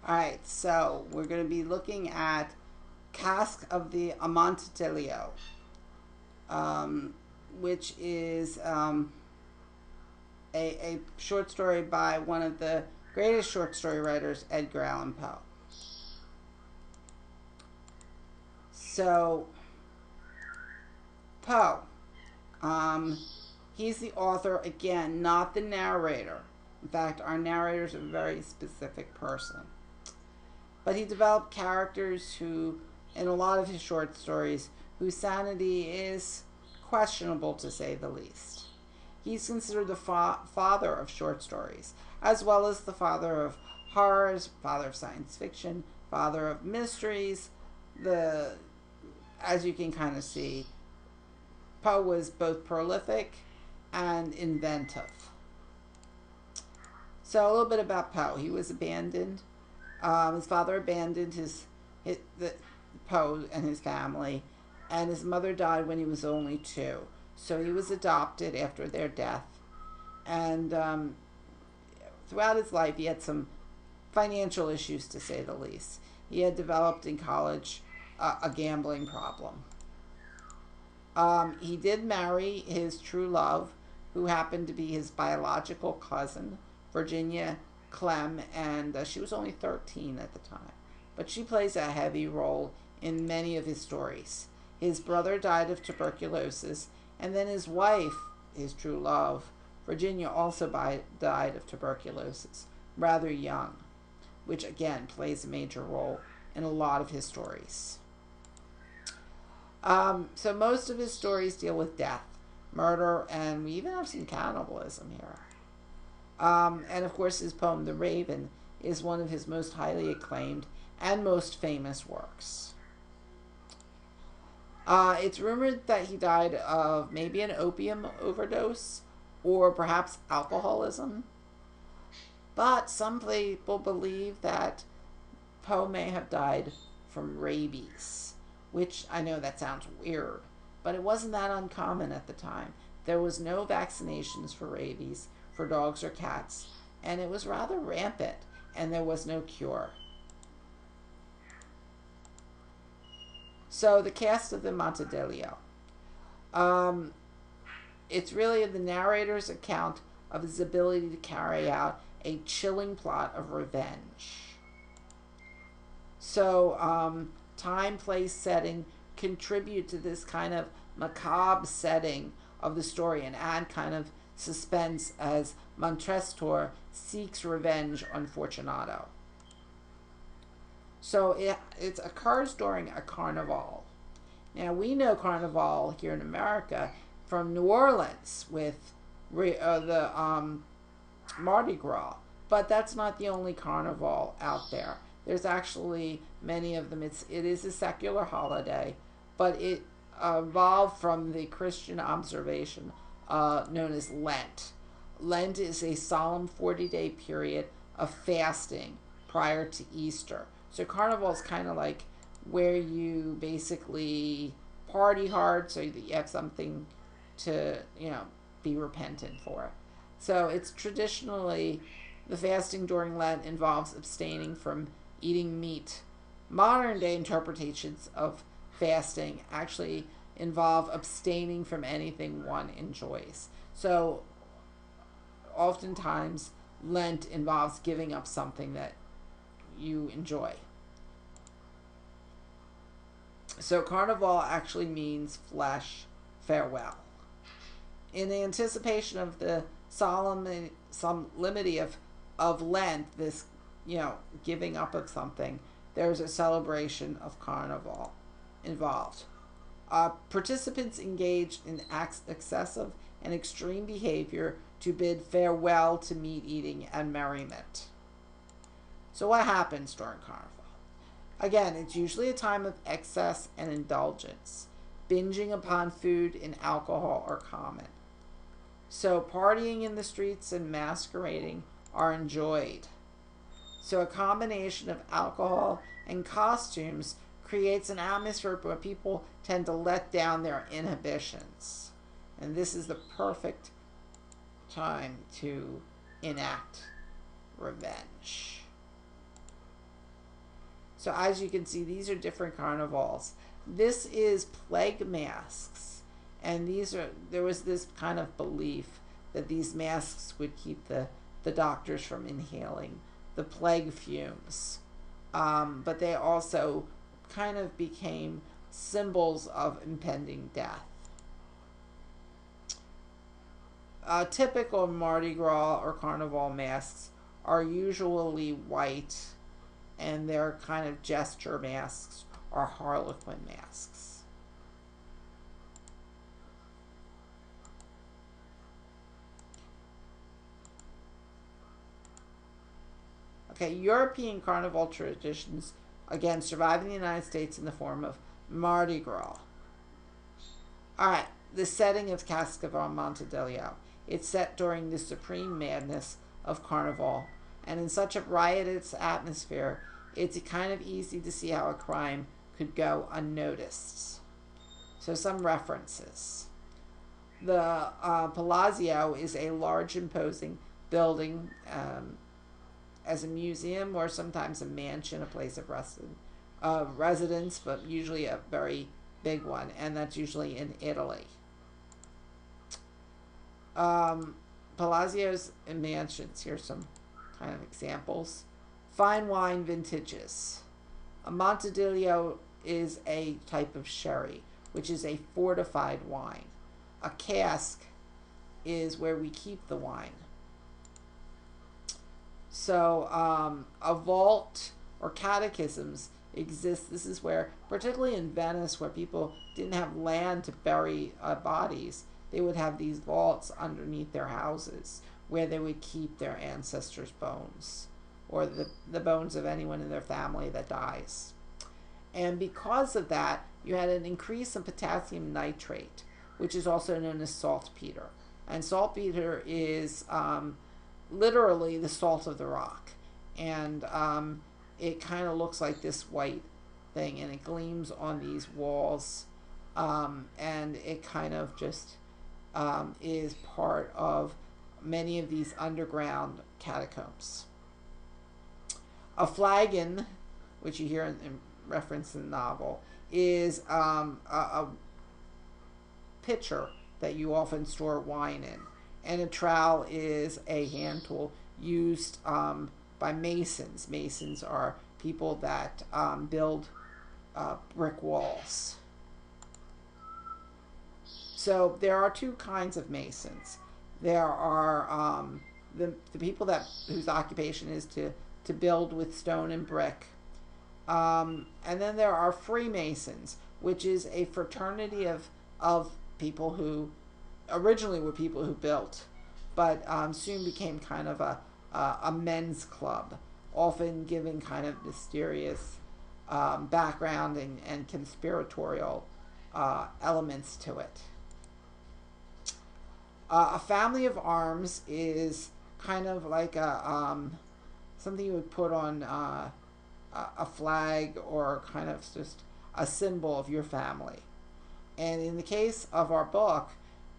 All right, so we're going to be looking at Cask of the Amontillado, which is a short story by one of the greatest short story writers, Edgar Allan Poe. So, Poe, he's the author, again, not the narrator. In fact, our narrator is a very specific person. But he developed characters who, in a lot of his short stories, whose sanity is questionable to say the least. He's considered the father of short stories, as well as the father of horrors, father of science fiction, father of mysteries. As you can kind of see, Poe was both prolific and inventive. So a little bit about Poe. He was abandoned. His father abandoned Poe and his family, and his mother died when he was only 2. So he was adopted after their death. And throughout his life, he had some financial issues, to say the least. He had developed in college a gambling problem. He did marry his true love, who happened to be his biological cousin, Virginia Clem, and she was only 13 at the time. But she plays a heavy role in many of his stories. His brother died of tuberculosis, and then his wife, his true love, Virginia, also died of tuberculosis, rather young, which again plays a major role in a lot of his stories. So most of his stories deal with death, murder, and we even have some cannibalism here. And of course, his poem, The Raven, is one of his most highly acclaimed and most famous works. It's rumored that he died of maybe an opium overdose or perhaps alcoholism. But some people believe that Poe may have died from rabies, which I know that sounds weird, but it wasn't that uncommon at the time. There was no vaccinations for rabies for dogs or cats, and it was rather rampant, and there was no cure. So the Cask of the Amontillado. It's really the narrator's account of his ability to carry out a chilling plot of revenge. So time, place, setting contribute to this kind of macabre setting of the story and add kind of suspense as Montrestor seeks revenge on Fortunato. So it occurs during a carnival. Now, we know carnival here in America from New Orleans with the Mardi Gras, but that's not the only carnival out there. There's actually many of them. It is a secular holiday, but it evolved from the Christian observation known as Lent. Lent is a solemn 40-day period of fasting prior to Easter. So Carnival is kind of like where you basically party hard so that you have something to, be repentant for. So it's traditionally, the fasting during Lent involves abstaining from eating meat. Modern day interpretations of fasting actually involve abstaining from anything one enjoys. So oftentimes Lent involves giving up something that you enjoy. So Carnival actually means flesh farewell. In the anticipation of the solemnity of Lent, this, giving up of something, there's a celebration of Carnival involved. Participants engaged in excessive and extreme behavior to bid farewell to meat eating and merriment. So what happens during Carnival? Again, it's usually a time of excess and indulgence. Binging upon food and alcohol are common. So partying in the streets and masquerading are enjoyed. So a combination of alcohol and costumes creates an atmosphere where people tend to let down their inhibitions. And this is the perfect time to enact revenge. So as you can see, these are different carnivals. This is plague masks, and there was this kind of belief that these masks would keep the doctors from inhaling the plague fumes. But they also kind of became symbols of impending death. Typical Mardi Gras or Carnival masks are usually white, and they're kind of gesture masks or harlequin masks. Okay, European carnival traditions, again, survive in the United States in the form of Mardi Gras. All right, the setting of Cask of Amontillado. It's set during the supreme madness of Carnival, and in such a riotous atmosphere, it's kind of easy to see how a crime could go unnoticed. So some references. The Palazzo is a large, imposing building as a museum or sometimes a mansion, a place of residence, but usually a very big one, and that's usually in Italy. Palazios and mansions. Here's some kind of examples. Fine wine vintages. A Amontillado is a type of sherry, which is a fortified wine. A cask is where we keep the wine. So a vault or catechisms exist. This is where, particularly in Venice, where people didn't have land to bury bodies, they would have these vaults underneath their houses where they would keep their ancestors' bones or the bones of anyone in their family that dies. And because of that, you had an increase in potassium nitrate, which is also known as saltpeter. And saltpeter is literally the salt of the rock. And it kind of looks like this white thing, and it gleams on these walls. And it kind of just is part of many of these underground catacombs. A flagon, which you hear in reference in the novel, is a pitcher that you often store wine in. And a trowel is a hand tool used by masons. Masons are people that build brick walls. So there are two kinds of masons. There are the people whose occupation is to build with stone and brick. And then there are Freemasons, which is a fraternity of people who originally were people who built, but soon became kind of a men's club, often giving kind of mysterious background and conspiratorial elements to it. A family of arms is kind of like something you would put on a flag, or kind of just a symbol of your family. And in the case of our book,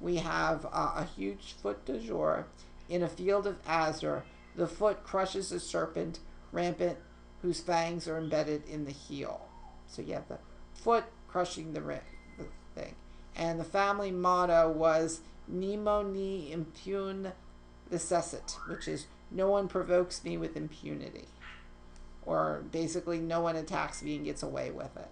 we have a huge foot de jour in a field of azure. The foot crushes a serpent rampant whose fangs are embedded in the heel. So you have the foot crushing the thing. And the family motto was Nemo ni impune decessit, which is no one provokes me with impunity. Or basically, no one attacks me and gets away with it.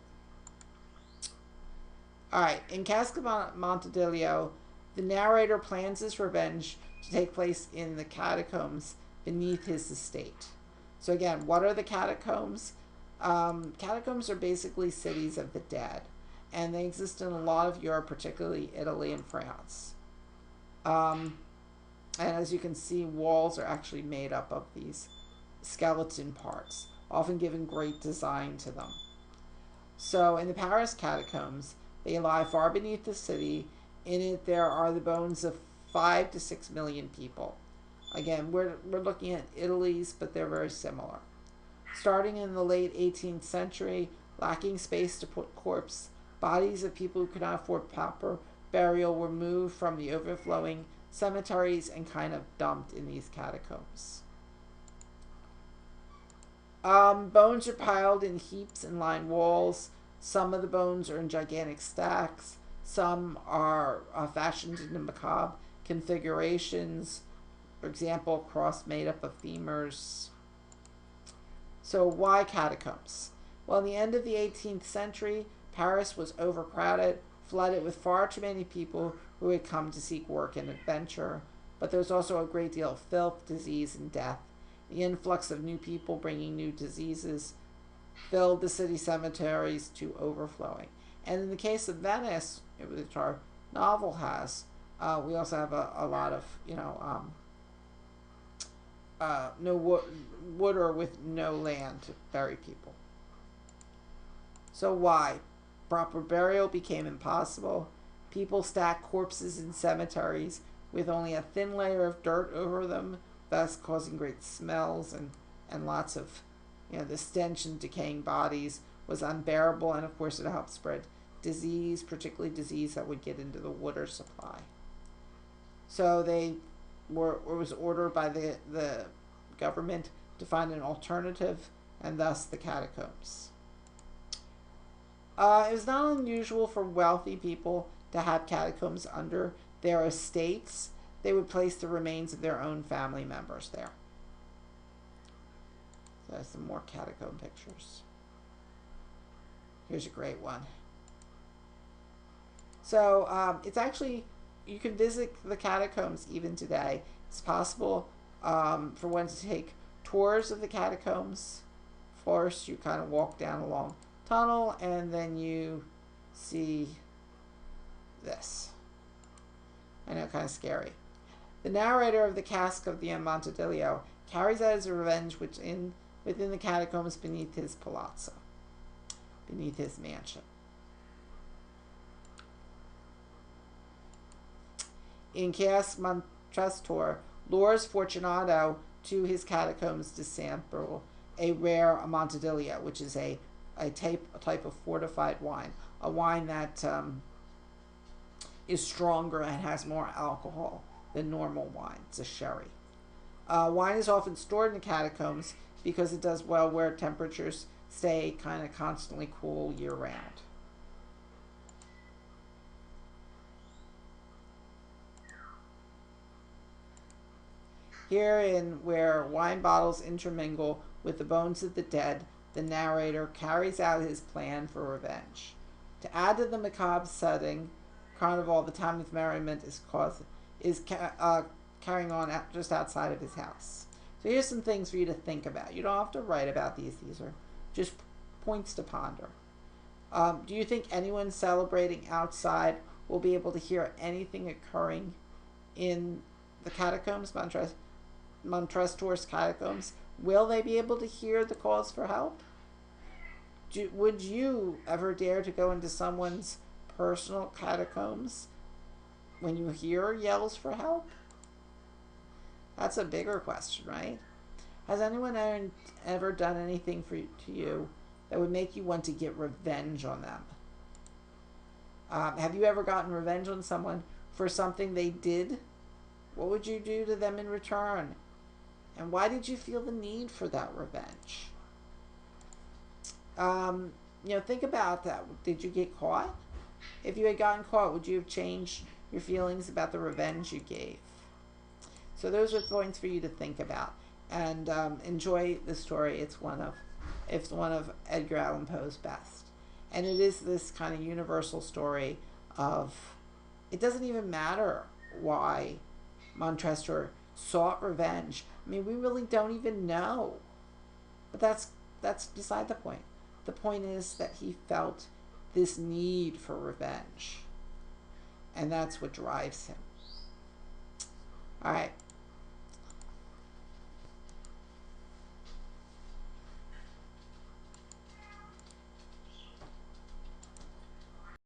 Alright, in Cask of Amontillado, the narrator plans his revenge to take place in the catacombs beneath his estate. So again, what are the catacombs? Catacombs are basically cities of the dead, and they exist in a lot of Europe, particularly Italy and France. And as you can see, walls are actually made up of these skeleton parts, often giving great design to them. So in the Paris catacombs, they lie far beneath the city. In it, there are the bones of 5 to 6 million people. Again, we're looking at Italy's, but they're very similar. Starting in the late 18th century, lacking space to put corpse, bodies of people who could not afford proper burial were moved from the overflowing cemeteries and kind of dumped in these catacombs. Bones are piled in heaps and line walls. Some of the bones are in gigantic stacks. Some are fashioned into macabre configurations. For example, a cross made up of femurs. So why catacombs? Well, in the end of the 18th century, Paris was overcrowded, flooded with far too many people who had come to seek work and adventure. But there was also a great deal of filth, disease, and death. The influx of new people bringing new diseases filled the city cemeteries to overflowing. And in the case of Venice, which our novel has, we also have a lot of, no water with no land to bury people. So why? Proper burial became impossible. People stacked corpses in cemeteries with only a thin layer of dirt over them, thus causing great smells and lots of, the stench and decaying bodies was unbearable, and of course it helped spread disease, particularly disease that would get into the water supply. So it was ordered by the government to find an alternative, and thus the catacombs. It was not unusual for wealthy people to have catacombs under their estates. They would place the remains of their own family members there. So there's some more catacomb pictures. Here's a great one. So it's actually, you can visit the catacombs even today. It's possible for one to take tours of the catacombs. First, you kind of walk down a long tunnel, and then you see this. I know, kind of scary. The narrator of the Cask of the Amontillado carries out his revenge within the catacombs beneath his palazzo, beneath his mansion. In Cask, Montrestor lures Fortunato to his catacombs to sample a rare Amontillado, which is a type of fortified wine, a wine that is stronger and has more alcohol than normal wine. It's a sherry. Wine is often stored in the catacombs because it does well where temperatures stay kind of constantly cool year-round. Herein, where wine bottles intermingle with the bones of the dead, the narrator carries out his plan for revenge. To add to the macabre setting, Carnival, the time of merriment, is carrying on just outside of his house. So here's some things for you to think about. You don't have to write about these. These are just points to ponder. Do you think anyone celebrating outside will be able to hear anything occurring in the catacombs, Montrestor's catacombs? Will they be able to hear the calls for help? Would you ever dare to go into someone's personal catacombs when you hear yells for help? That's a bigger question, right? Has anyone ever done anything to you that would make you want to get revenge on them? Have you ever gotten revenge on someone for something they did? What would you do to them in return? And why did you feel the need for that revenge? Think about that. Did you get caught? If you had gotten caught, would you have changed your feelings about the revenge you gave? So those are points for you to think about, and enjoy the story. It's one of Edgar Allan Poe's best, and it is this kind of universal story of it doesn't even matter why Montrestor sought revenge. I mean, we really don't even know, but that's beside the point. The point is that he felt this need for revenge, and that's what drives him. All right.